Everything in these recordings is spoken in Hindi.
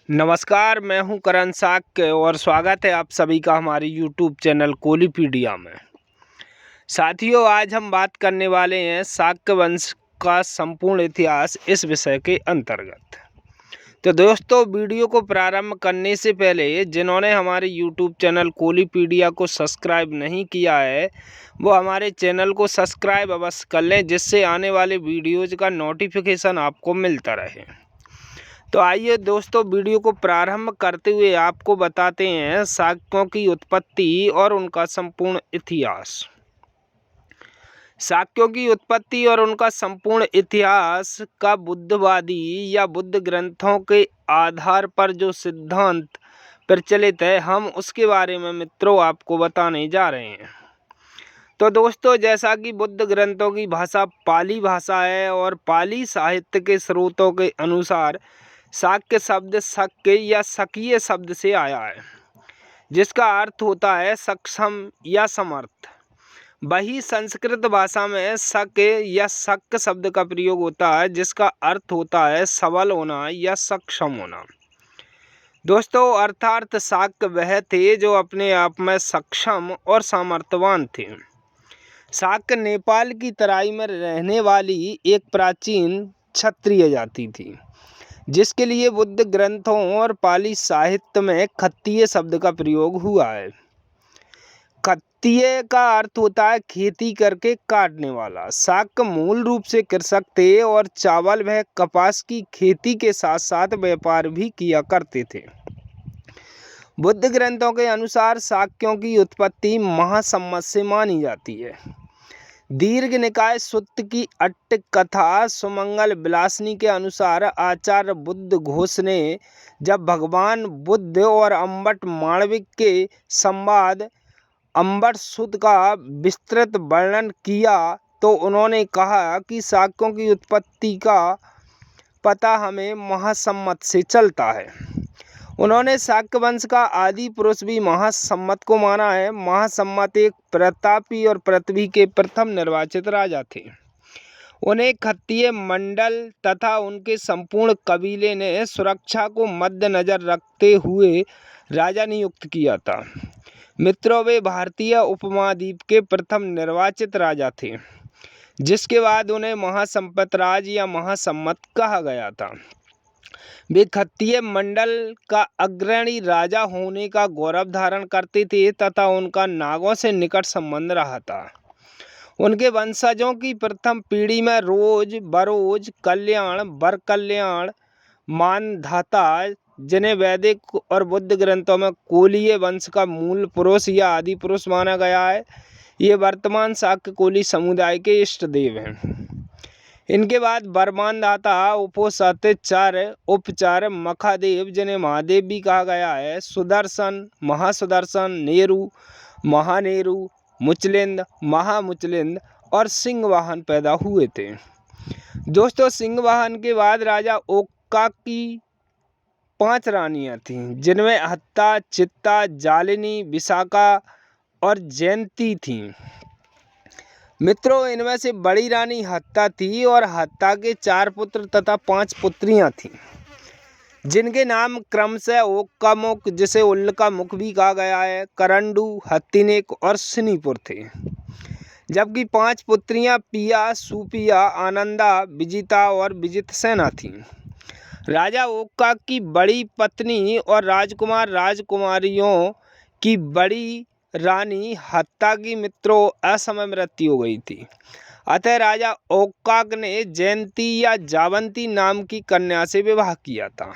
नमस्कार, मैं हूं करण साक्य और स्वागत है आप सभी का हमारे यूट्यूब चैनल कोलीपीडिया में। साथियों, आज हम बात करने वाले हैं शाक्य वंश का संपूर्ण इतिहास इस विषय के अंतर्गत। तो दोस्तों, वीडियो को प्रारंभ करने से पहले जिन्होंने हमारे यूट्यूब चैनल कोलीपीडिया को सब्सक्राइब नहीं किया है वो हमारे चैनल को सब्सक्राइब अवश्य कर लें, जिससे आने वाले वीडियोज़ का नोटिफिकेशन आपको मिलता रहे। तो आइए दोस्तों, वीडियो को प्रारंभ करते हुए आपको बताते हैं शाक्यों की उत्पत्ति और उनका संपूर्ण इतिहास। शाक्यों की उत्पत्ति और उनका संपूर्ण इतिहास का बुद्धवादी या बुद्ध ग्रंथों के आधार पर जो सिद्धांत प्रचलित है, हम उसके बारे में मित्रों आपको बताने जा रहे हैं। तो दोस्तों, जैसा कि बुद्ध ग्रंथों की भाषा पाली भाषा है और पाली साहित्य के स्रोतों के अनुसार शाक्य शब्द शक्य या शकीय शब्द से आया है, जिसका अर्थ होता है सक्षम या समर्थ। वही संस्कृत भाषा में शक्य या शक्य शब्द का प्रयोग होता है, जिसका अर्थ होता है सबल होना या सक्षम होना। दोस्तों, अर्थात शाक्य वह थे जो अपने आप में सक्षम और सामर्थ्यवान थे। शाक्य नेपाल की तराई में रहने वाली एक प्राचीन क्षत्रिय जाति थी, जिसके लिए बुद्ध ग्रंथों और पाली साहित्य में खत्तीय शब्द का प्रयोग हुआ है। खत्तीय का अर्थ होता है खेती करके काटने वाला। शाक्य मूल रूप से कृषक थे और चावल व कपास की खेती के साथ साथ व्यापार भी किया करते थे। बुद्ध ग्रंथों के अनुसार शाक्यों की उत्पत्ति महासम्मत से मानी जाती है। दीर्घ निकाय सुत्त की अट्ट कथा सुमंगल विलासनी के अनुसार आचार्य बुद्ध घोष ने जब भगवान बुद्ध और अम्बट माणविक के संवाद अम्बट सुत का विस्तृत वर्णन किया तो उन्होंने कहा कि शाक्यों की उत्पत्ति का पता हमें महासम्मत से चलता है। उन्होंने शाक्य वंश का आदि पुरुष भी महासम्मत को माना है। महासम्मत एक प्रतापी और पृथ्वी के प्रथम निर्वाचित राजा थे। उन्हें खत्तीय मंडल तथा उनके संपूर्ण कबीले ने सुरक्षा को मद्देनजर रखते हुए राजा नियुक्त किया था। मित्रों, वे भारतीय उपमहाद्वीप के प्रथम निर्वाचित राजा थे, जिसके बाद उन्हें महासंपत राज या महासम्मत कहा गया था। वे खत्तीय मंडल का अग्रणी राजा होने का गौरव धारण करते थे तथा उनका नागों से निकट संबंध रहा था। उनके वंशजों की प्रथम पीढ़ी में रोज, बरोज, कल्याण, बर कल्याण, मानधाता, जिन्हें वैदिक और बुद्ध ग्रंथों में कोलीय वंश का मूल पुरुष या आदि पुरुष माना गया है, ये वर्तमान शाक्य कोली समुदाय के इष्ट देव हैं। इनके बाद बरमानदाता, उपोसतचर, उपचर, मखादेव, जिन्हें महादेव भी कहा गया है, सुदर्शन, महासुदर्शन, नेरु, महानेरु, मुचलिंद, महामुचलिंद और सिंहवाहन पैदा हुए थे। दोस्तों, सिंहवाहन के बाद राजा ओक्का की 5 रानियां थीं, जिनमें हत्ता, चित्ता, जालिनी, विशाखा और जयंती थीं। मित्रों, इनमें से बड़ी रानी हत्ता थी और हत्ता के 4 पुत्र तथा 5 पुत्रियां थीं, जिनके नाम क्रमशः ओक्कामुख, जिसे उल्का मुख भी कहा गया है, करंडू, हत्तिनेक और शनिपुर थे। जबकि 5 पुत्रियां पिया, सुपिया, आनंदा, विजिता और विजितसेना थीं। राजा ओक्का की बड़ी पत्नी और राजकुमार राजकुमारियों की बड़ी रानी हत्ता की मित्रों असमय मृत्यु हो गई थी। अतः राजा ओक्काक ने जयंती या जावंती नाम की कन्या से विवाह किया था।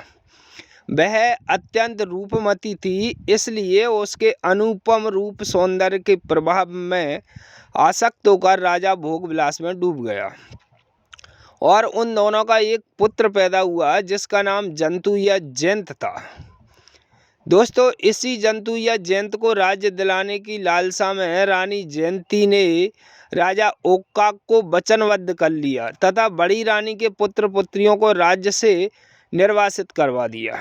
वह अत्यंत रूपमती थी, इसलिए उसके अनुपम रूप सौंदर्य के प्रभाव में आसक्त होकर राजा भोग विलास में डूब गया और उन दोनों का एक पुत्र पैदा हुआ, जिसका नाम जंतु या जयंत था। दोस्तों, इसी जंतु या जयंत को राज्य दिलाने की लालसा में रानी जयंती ने राजा ओक्का को वचनबद्ध कर लिया तथा बड़ी रानी के पुत्र पुत्रियों को राज्य से निर्वासित करवा दिया।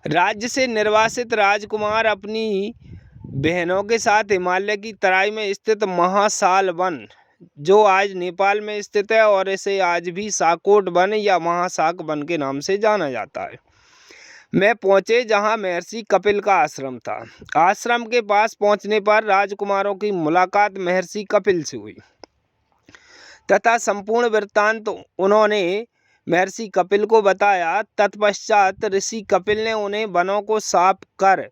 राज्य से निर्वासित राजकुमार अपनी बहनों के साथ हिमालय की तराई में स्थित महासाल वन, जो आज नेपाल में स्थित है और इसे आज भी शाकोट वन या महाशाक वन के नाम से जाना जाता है, में पहुंचे जहां महर्षि कपिल का आश्रम था। आश्रम के पास पहुंचने पर राजकुमारों की मुलाकात महर्षि कपिल से हुई तथा संपूर्ण वृत्तांत उन्होंने महर्षि कपिल को बताया। तत्पश्चात ऋषि कपिल ने उन्हें वनों को साफ कर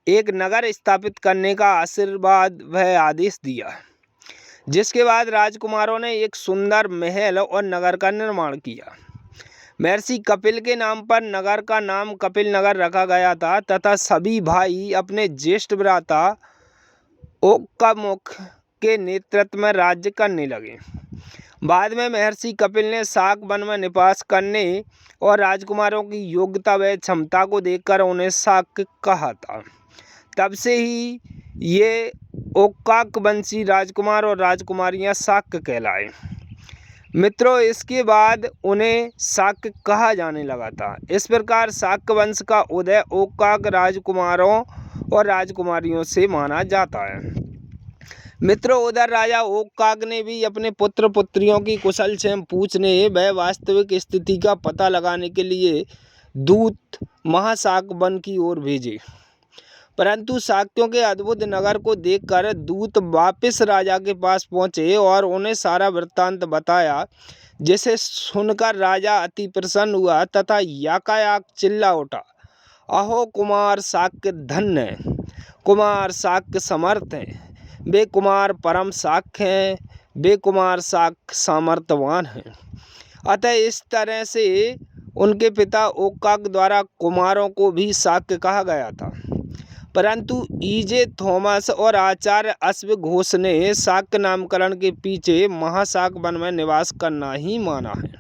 एक नगर स्थापित करने का आशीर्वाद व आदेश दिया, जिसके बाद राजकुमारों ने एक सुंदर महल और नगर का निर्माण किया। महर्षि कपिल के नाम पर नगर का नाम कपिल नगर रखा गया था तथा सभी भाई अपने ज्येष्ठ भ्राता ओकामुख के नेतृत्व में राज्य करने लगे। बाद में महर्षि कपिल ने शाक वन में निवास करने और राजकुमारों की योग्यता व क्षमता को देखकर उन्हें शाक कहा था। तब से ही ये ओकाक वंशी राजकुमार और राजकुमारियां शाक कहलाए। मित्रों, इसके बाद उन्हें शाक कहा जाने लगा था। इस प्रकार शाक वंश का उदय ओकाक राजकुमारों और राजकुमारियों से माना जाता है। मित्रों, उधर राजा ओकाक ने भी अपने पुत्र पुत्रियों की कुशल क्षेम पूछने व वास्तविक स्थिति का पता लगाने के लिए दूत महाशाक वन की ओर भेजे, परंतु शाक्यों के अद्भुत नगर को देखकर दूत वापस राजा के पास पहुंचे और उन्हें सारा वृत्तांत बताया, जिसे सुनकर राजा अति प्रसन्न हुआ तथा याकायाक चिल्ला उठा, अहो कुमार शाक्य धन्य हैं, कुमार शाक्य समर्थ हैं, वे कुमार परम शाक्य हैं, वे कुमार शाक्य सामर्थ्यवान हैं। अतः इस तरह से उनके पिता ओकाक द्वारा कुमारों को भी शाक्य कहा गया था, परंतु ईजे थॉमस और आचार्य अश्व घोष ने शाक्य नामकरण के पीछे महाशाक वन में निवास करना ही माना है।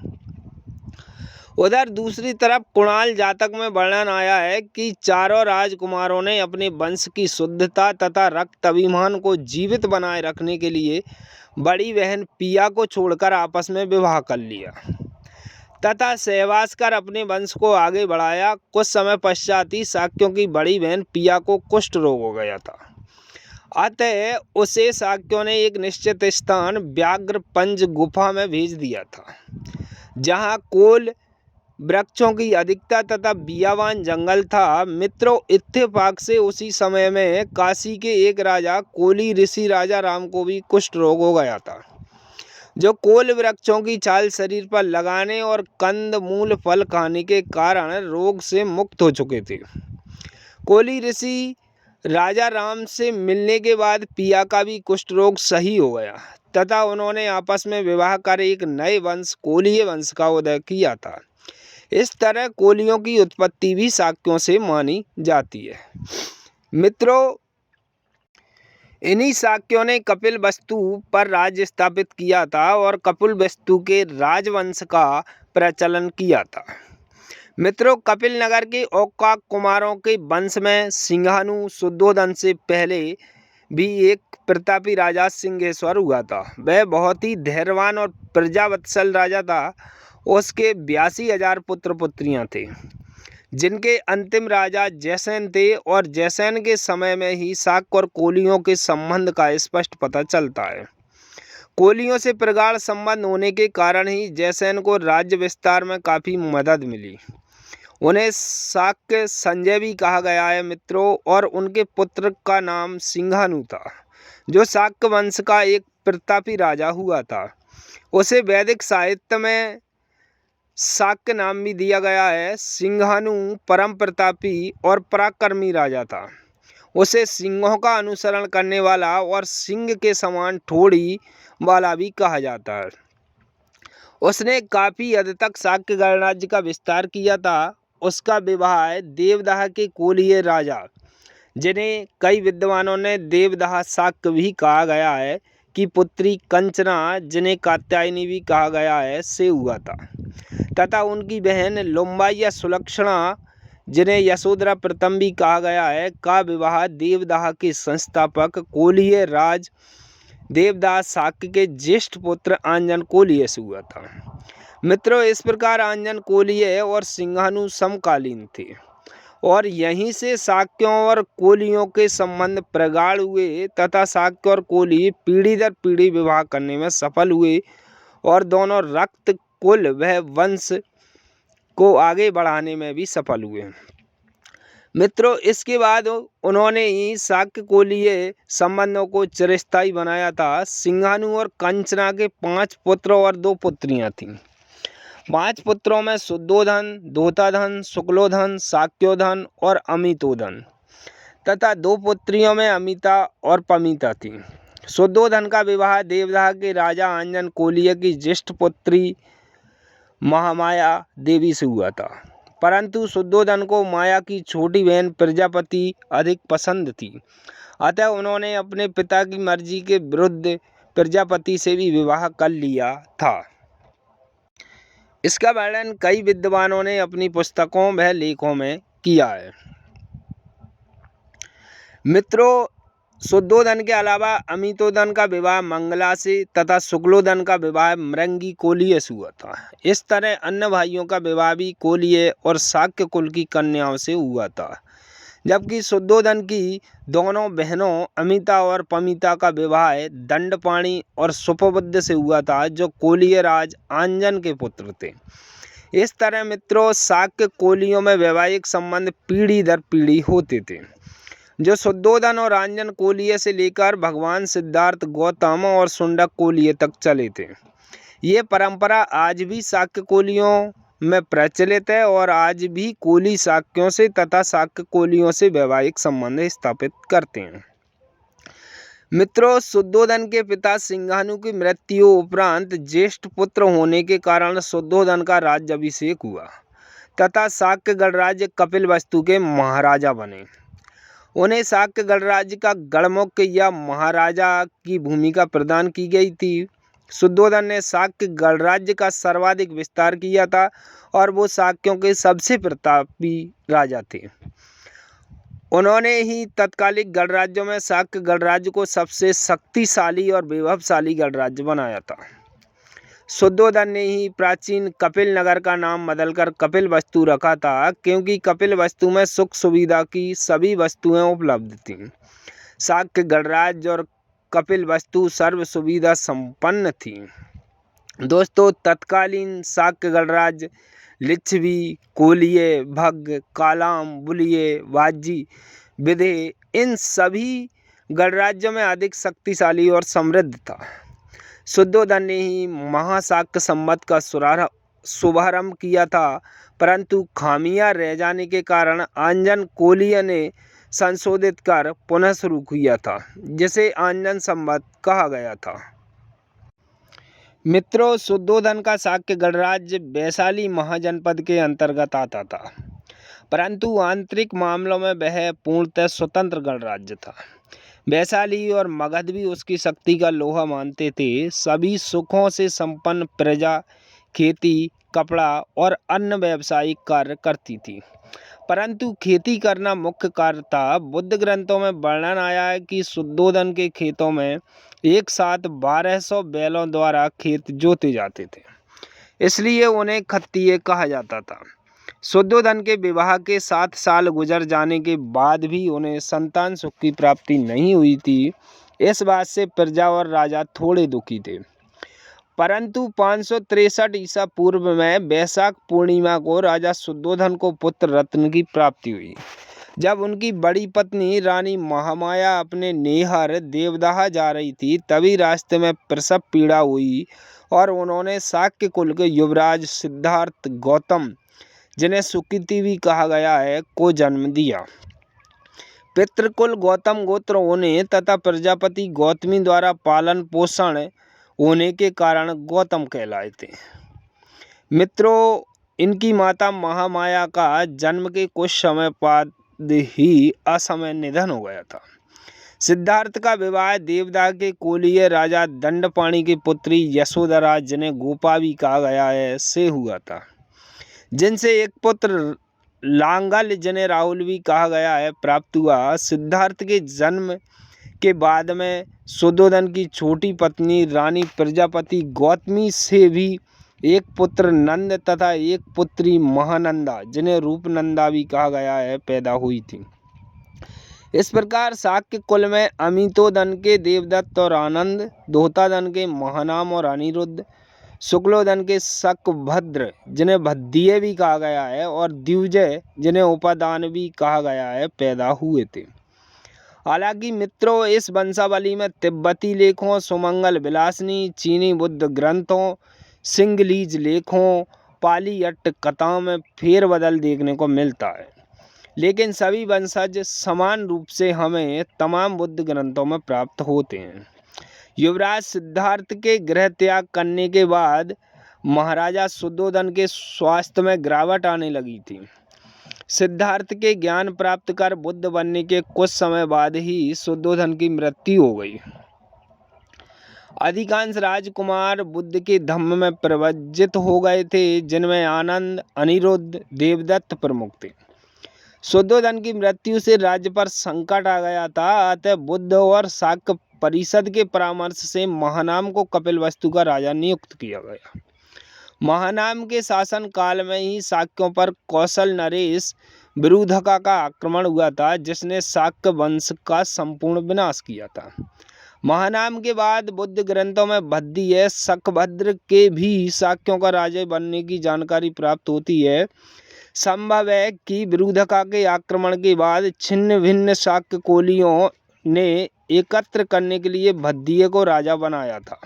उधर दूसरी तरफ कुणाल जातक में वर्णन आया है कि चारों राजकुमारों ने अपने वंश की शुद्धता तथा रक्त अभिमान को जीवित बनाए रखने के लिए बड़ी बहन पिया को छोड़कर आपस में विवाह कर लिया तथा सहवास कर अपने वंश को आगे बढ़ाया। कुछ समय पश्चात ही शाक्यों की बड़ी बहन पिया को कुष्ठ रोग हो गया था। अतः उसे शाक्यों ने एक निश्चित स्थान व्याघ्र पंज गुफा में भेज दिया था, जहाँ कोल वृक्षों की अधिकता तथा बियावान जंगल था। मित्रों, इत्तेफाक से उसी समय में काशी के एक राजा कोली ऋषि राजा राम को भी कुष्ठ रोग हो गया था, जो कोल वृक्षों की छाल शरीर पर लगाने और कंद मूल फल खाने के कारण रोग से मुक्त हो चुके थे। कोली ऋषि राजा राम से मिलने के बाद पिया का भी कुष्ठ रोग सही हो गया तथा उन्होंने आपस में विवाह कर एक नए वंश कोलीय वंश का उदय किया था। इस तरह कोलियों की उत्पत्ति भी शाक्यों से मानी जाती है। मित्रों, इन्हीं शाक्यों ने कपिल वस्तु पर राज्य स्थापित किया था और कपिल वस्तु के राजवंश का प्रचलन किया था। मित्रों, कपिल नगर के ओकाक कुमारों के वंश में सिंहानु शुद्धोदन से पहले भी एक प्रतापी राजा सिंहेश्वर हुआ था। वह बहुत ही धैर्यवान और प्रजावत्सल राजा था। उसके 82,000 पुत्र पुत्रियां थे, जिनके अंतिम राजा जयसेन थे और जयसेन के समय में ही शाक और कोलियों के संबंध का स्पष्ट पता चलता है। कोलियों से प्रगाढ़ संबंध होने के कारण ही जयसेन को राज्य विस्तार में काफ़ी मदद मिली। उन्हें शाक्य संजय भी कहा गया है मित्रों, और उनके पुत्र का नाम सिंहानु था, जो शाक्य वंश का एक प्रतापी राजा हुआ था। उसे वैदिक साहित्य में शाक्य नाम भी दिया गया है। सिंहानु परम प्रतापी और पराक्रमी राजा था। उसे सिंहों का अनुसरण करने वाला और सिंह के समान ठोड़ी वाला भी कहा जाता है। उसने काफ़ी हद तक शाक्य गणराज्य का विस्तार किया था। उसका विवाह देवदाह के कोलीय राजा, जिन्हें कई विद्वानों ने देवदाह शाक्य भी कहा गया है, की पुत्री कंचना, जिन्हें कात्यायनी भी कहा गया है, से हुआ था तथा उनकी बहन लुम्बा या सुलक्षणा, जिन्हें यशोधरा प्रथम भी कहा गया है, का विवाह देवदाह के संस्थापक कोलीय राज देवदाह शाक्य के ज्येष्ठ पुत्र आंजन कोलीय से हुआ था। मित्रों, इस प्रकार आंजन कोलीय और सिंहानु समकालीन थे और यहीं से शाक्यों और कोलियों के संबंध प्रगाढ़ हुए तथा शाक्य और कोली पीढ़ी दर पीढ़ी विवाह करने में सफल हुए और दोनों रक्त कुल वह वंश को आगे बढ़ाने में भी सफल हुए। मित्रों, इसके बाद उन्होंने ही शाक्य कोलीय संबंधों को चिरस्थायी बनाया था। सिंघाणु और कंचना के 5 पुत्र और 2 पुत्रियां थीं। 5 पुत्रों में शुद्धोधन, धोताधन, शुक्लोधन, शाक्योधन और अमितोधन तथा 2 पुत्रियों में अमिता और पमिता थीं। शुद्धोधन का विवाह देवदाह के राजा आंजन कोलीय की ज्येष्ठ पुत्री महामाया देवी से हुआ था, परंतु शुद्धोधन को माया की छोटी बहन प्रजापति अधिक पसंद थी, अतः उन्होंने अपने पिता की मर्जी के विरुद्ध प्रजापति से भी विवाह कर लिया था। इसका वर्णन कई विद्वानों ने अपनी पुस्तकों व लेखों में किया है। मित्रों, शुद्धोधन के अलावा अमितोधन का विवाह मंगला से तथा शुक्लोधन का विवाह मृंगी कोलीय से हुआ था। इस तरह अन्य भाइयों का विवाह भी कोलीय और शाक्य कुल की कन्याओं से हुआ था, जबकि शुद्धोधन की दोनों बहनों अमिता और पमिता का विवाह दंडपाणि और सुपबुद्ध से हुआ था, जो कोलीय राज आंजन के पुत्र थे। इस तरह मित्रों, शाक्य कोलियों में वैवाहिक संबंध पीढ़ी दर पीढ़ी होते थे, जो शुद्धोधन और आंजन कोलीय से लेकर भगवान सिद्धार्थ, गौतम और शुंडक कोलीय तक चले थे। ये परंपरा आज भी शाक्य कोलियों में प्रचलित है और आज भी कोली शाक्यों से तथा शाक्य कोलियों से वैवाहिक संबंध स्थापित करते हैं। मित्रों, शुद्धोधन के पिता सिंघाणु की मृत्यु उपरांत ज्येष्ठ पुत्र होने के कारण शुद्धोधन का राज्याभिषेक हुआ तथा शाक्य गणराज्य कपिलवस्तु के महाराजा बने। उन्हें शाक्य गणराज्य का गणमुख्य या महाराजा की भूमिका प्रदान की गई थी। शुद्धोधन ने शाक्य गणराज्य का सर्वाधिक विस्तार किया था और वो शाक्यों के सबसे प्रतापी राजा थे। उन्होंने ही तत्कालिक गणराज्यों में शाक्य गणराज्य को सबसे शक्तिशाली और वैभवशाली गणराज्य बनाया था। शुद्धोधन ने ही प्राचीन कपिल नगर का नाम बदलकर कपिलवस्तु रखा था, क्योंकि कपिलवस्तु में सुख सुविधा की सभी वस्तुएं उपलब्ध थीं। शाक्य गणराज्य और कपिलवस्तु सर्व सुविधा संपन्न थी। दोस्तों, तत्कालीन शाक्य गणराज्य लिच्छवी, कोलीय, भग, कालाम, बुलिये, वाजी, विदे इन सभी गणराज्यों में अधिक शक्तिशाली और समृद्ध था। शुद्धोधन ने ही महाशाक्य संवत का शुभारंभ किया था, परंतु खामियां रह जाने के कारण आंजन कोलीय ने संशोधित कर पुनः शुरू किया था, जिसे आंजन संवत कहा गया था। मित्रों, शुद्धोधन का शाक्य गणराज्य वैशाली महाजनपद के अंतर्गत आता था, परंतु आंतरिक मामलों में वह पूर्णतः स्वतंत्र गणराज्य था। वैशाली और मगध भी उसकी शक्ति का लोहा मानते थे। सभी सुखों से संपन्न प्रजा खेती, कपड़ा और अन्य व्यावसायिक कार्य करती थी, परंतु खेती करना मुख्य कार्य था। बुद्ध ग्रंथों में वर्णन आया है कि शुद्धोधन के खेतों में एक साथ 1200 बैलों द्वारा खेत जोते जाते थे, इसलिए उन्हें खत्तिय कहा जाता था। शुद्धोधन के विवाह के 7 साल गुजर जाने के बाद भी उन्हें संतान सुख की प्राप्ति नहीं हुई थी। इस बात से प्रजा और राजा थोड़े दुखी थे, परंतु 563 ईसा पूर्व में वैशाख पूर्णिमा को राजा शुद्धोधन को पुत्र रत्न की प्राप्ति हुई। जब उनकी बड़ी पत्नी रानी महामाया अपने नेहर देवदाह जा रही थी, तभी रास्ते में प्रसव पीड़ा हुई और उन्होंने शाक्य कुल के युवराज सिद्धार्थ गौतम, जिन्हें सुकृति भी कहा गया है, को जन्म दिया। पितृकुल गौतम गोत्र होने तथा प्रजापति गौतमी द्वारा पालन पोषण होने के कारण गौतम कहलाए थे। मित्रों, इनकी माता महामाया का जन्म के कुछ समय बाद ही असमय निधन हो गया था। सिद्धार्थ का विवाह देवदाह के कोलीय राजा दंडपाणि की पुत्री यशोधरा, जिन्हें गोपा भी कहा गया है, से हुआ था, जिनसे एक पुत्र लांगल, जिन्हें राहुल भी कहा गया है, प्राप्त हुआ। सिद्धार्थ के जन्म के बाद में शुद्धोधन की छोटी पत्नी रानी प्रजापति गौतमी से भी एक पुत्र नंद तथा एक पुत्री महानंदा, जिन्हें रूपनंदा भी कहा गया है, पैदा हुई थी। इस प्रकार शाक्य कुल में अमितोधन के देवदत्त और आनंद, धोताधन के महानाम और अनिरुद्ध, शुक्लोदन के शकभद्र जिन्हें भद्दिये भी कहा गया है और द्विजय जिन्हें उपादान भी कहा गया है पैदा हुए थे। हालांकि मित्रों इस वंशावली में तिब्बती लेखों, सुमंगल विलासनी, चीनी बुद्ध ग्रंथों, सिंगलीज लेखों, पाली अट्ट कथाओं में फेरबदल देखने को मिलता है, लेकिन सभी वंशज समान रूप से हमें तमाम बुद्ध ग्रंथों में प्राप्त होते हैं। युवराज सिद्धार्थ के गृह त्याग करने के बाद महाराजा शुद्धोधन के स्वास्थ्य में गिरावट आने लगी थी। सिद्धार्थ के ज्ञान प्राप्त कर बुद्ध बनने के कुछ समय बाद ही शुद्धोधन की मृत्यु हो गई। अधिकांश राजकुमार बुद्ध के धम्म में प्रवज्जित हो गए थे, जिनमें आनंद, अनिरुद्ध, देवदत्त प्रमुख थे। शुद्धोधन की मृत्यु से राज्य पर संकट आ गया था, अतः बुद्ध और शाक्य परिषद के परामर्श से महानाम को कपिलवस्तु का राजा नियुक्त किया गया। महानाम के शासन काल में ही शाक्यों पर कौशल नरेश विरुधका का आक्रमण हुआ था, जिसने शाक्य वंश का संपूर्ण विनाश किया था। महानाम के बाद बुद्ध ग्रंथों में भद्दिये शकभद्र के भी शाक्यों का राजा बनने की जानकारी प्राप्त होती है। संभव है कि विरुधका के आक्रमण के बाद छिन्न भिन्न शाक्य कोलियों ने एकत्र करने के लिए भद्दिये को राजा बनाया था।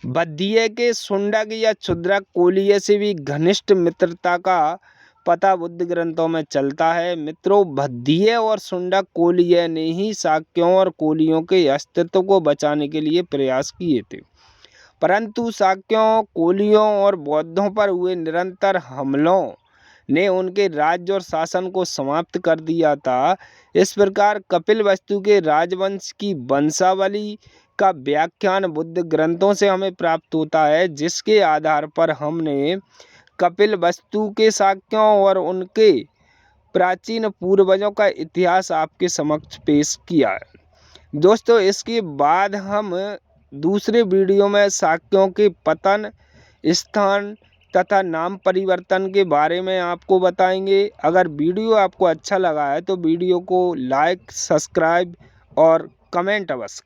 भद्दिये के शुंडक या क्षुद्रक कोलिये से भी घनिष्ठ मित्रता का पता बुद्ध ग्रंथों में चलता है। मित्रों, भद्दिये और शुंडक कोलिये ने ही शाक्यों और कोलियों के अस्तित्व को बचाने के लिए प्रयास किए थे, परंतु शाक्यों, कोलियों और बौद्धों पर हुए निरंतर हमलों ने उनके राज्य और शासन को समाप्त कर दिया था। इस प्रकार कपिलवस्तु के राजवंश की वंशावली का व्याख्यान बुद्ध ग्रंथों से हमें प्राप्त होता है, जिसके आधार पर हमने कपिलवस्तु के शाक्यों और उनके प्राचीन पूर्वजों का इतिहास आपके समक्ष पेश किया है। दोस्तों, इसके बाद हम दूसरे वीडियो में शाक्यों के पतन, स्थान तथा नाम परिवर्तन के बारे में आपको बताएंगे। अगर वीडियो आपको अच्छा लगा है तो वीडियो को लाइक, सब्सक्राइब और कमेंट अवश्य।